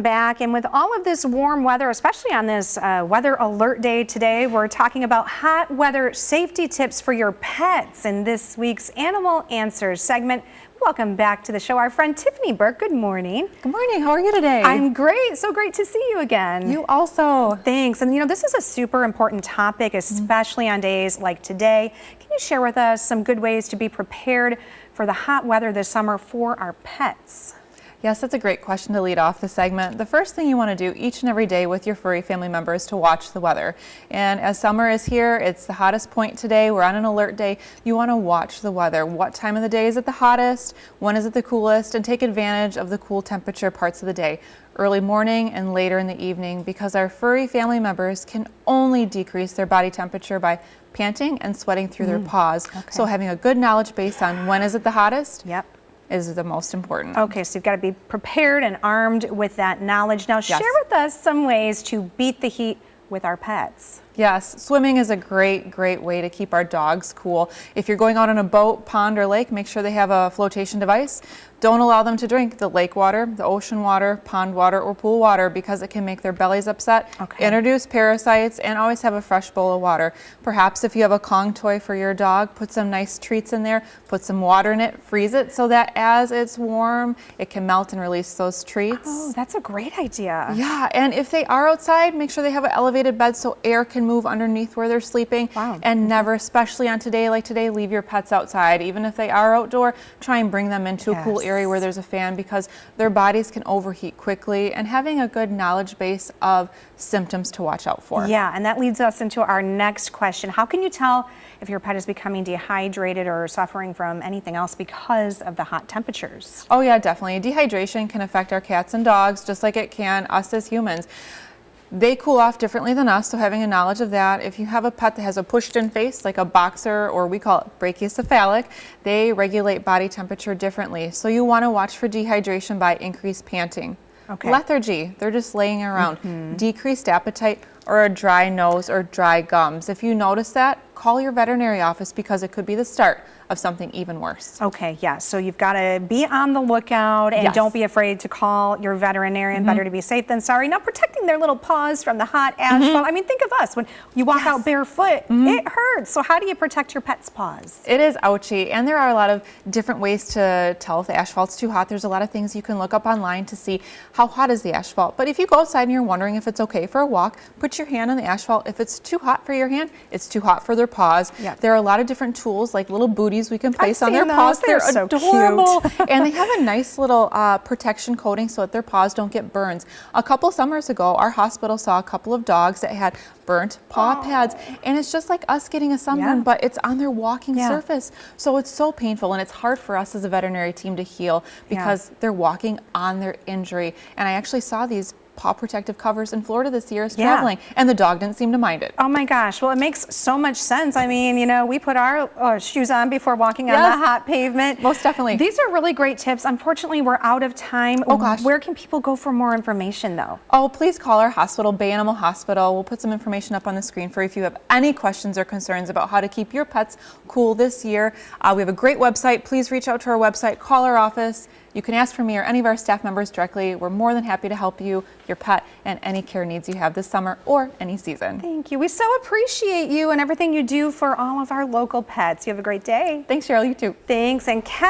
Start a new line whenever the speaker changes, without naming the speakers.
Back, and with all of this warm weather, especially on this weather alert day today, we're talking about hot weather safety tips for your pets in this week's Animal Answers segment. Welcome back to the show, our friend Tiffany Burk. Good morning.
Good morning. How are you today?
I'm great. So great to see you again.
You also.
Thanks. And you know, this is a super important topic, especially on days like today. Can you share with us some good ways to be prepared for the hot weather this summer for our pets?
Yes, that's a great question to lead off the segment. The first thing you want to do each and every day with your furry family members is to watch the weather. And as summer is here, it's the hottest point today. We're on an alert day. You want to watch the weather. What time of the day is it the hottest? When is it the coolest? And take advantage of the cool temperature parts of the day, early morning and later in the evening, because our furry family members can only decrease their body temperature by panting and sweating through their paws. Okay. So having a good knowledge base on when is it the hottest is the most important.
Okay, so you've got to be prepared and armed with that knowledge. Now, share with us some ways to beat the heat with our pets.
Yes, swimming is a great way to keep our dogs cool. If you're going out on a boat, pond, or lake, make sure they have a flotation device. Don't allow them to drink the lake water, the ocean water, pond water, or pool water because it can make their bellies upset, introduce parasites, and always have a fresh bowl of water. Perhaps if you have a Kong toy for your dog, put some nice treats in there, put some water in it, freeze it so that as it's warm, it can melt and release those treats.
Oh, that's a great idea.
Yeah, and if they are outside, make sure they have an elevated bed so air can move underneath where they're sleeping. And never, especially on today like today, leave your pets outside. Even if they are outdoor, try and bring them into a cool area where there's a fan because their bodies can overheat quickly, and having a good knowledge base of symptoms to watch out for.
Yeah, and that leads us into our next question. How can you tell if your pet is becoming dehydrated or suffering from anything else because of the hot temperatures?
Oh yeah, definitely. Dehydration can affect our cats and dogs just like it can us as humans. They cool off differently than us, so having a knowledge of that. If you have a pet that has a pushed-in face, like a boxer, or we call it brachycephalic, they regulate body temperature differently. So you want to watch for dehydration by increased panting. Lethargy, they're just laying around. Decreased appetite, or a dry nose or dry gums. If you notice that, call your veterinary office because it could be the start of something even worse.
Okay, yeah, so you've got to be on the lookout and don't be afraid to call your veterinarian. Better to be safe than sorry. Now, protecting their little paws from the hot asphalt. I mean, think of us. When you walk out barefoot, it hurts. So how do you protect your pet's paws?
It is ouchy, and there are a lot of different ways to tell if the asphalt's too hot. There's a lot of things you can look up online to see how hot is the asphalt. But if you go outside and you're wondering if it's okay for a walk, put your hand on the asphalt. If it's too hot for your hand, it's too hot for their paws. There are a lot of different tools like little booties we can place on their paws. They're so adorable. And they have a nice little protection coating so that their paws don't get burns. A couple summers ago, our hospital saw a couple of dogs that had burnt paw pads, and it's just like us getting a sunburn, but it's on their walking surface. So it's so painful, and it's hard for us as a veterinary team to heal because they're walking on their injury. And I actually saw these paw protective covers in Florida this year as traveling, and the dog didn't seem to mind it.
Oh my gosh, well, it makes so much sense. I mean, you know, we put our shoes on before walking on the hot pavement.
Most definitely.
These are really great tips. Unfortunately, we're out of time.
Oh gosh.
Where can people go for more information though?
Oh, please call our hospital, Bay Animal Hospital. We'll put some information up on the screen for if you have any questions or concerns about how to keep your pets cool this year. We have a great website. Please reach out to our website, call our office. You can ask for me or any of our staff members directly. We're more than happy to help you, your pet, and any care needs you have this summer or any season.
Thank you. We so appreciate you and everything you do for all of our local pets. You have a great day.
Thanks, Cheryl. You too.
Thanks. And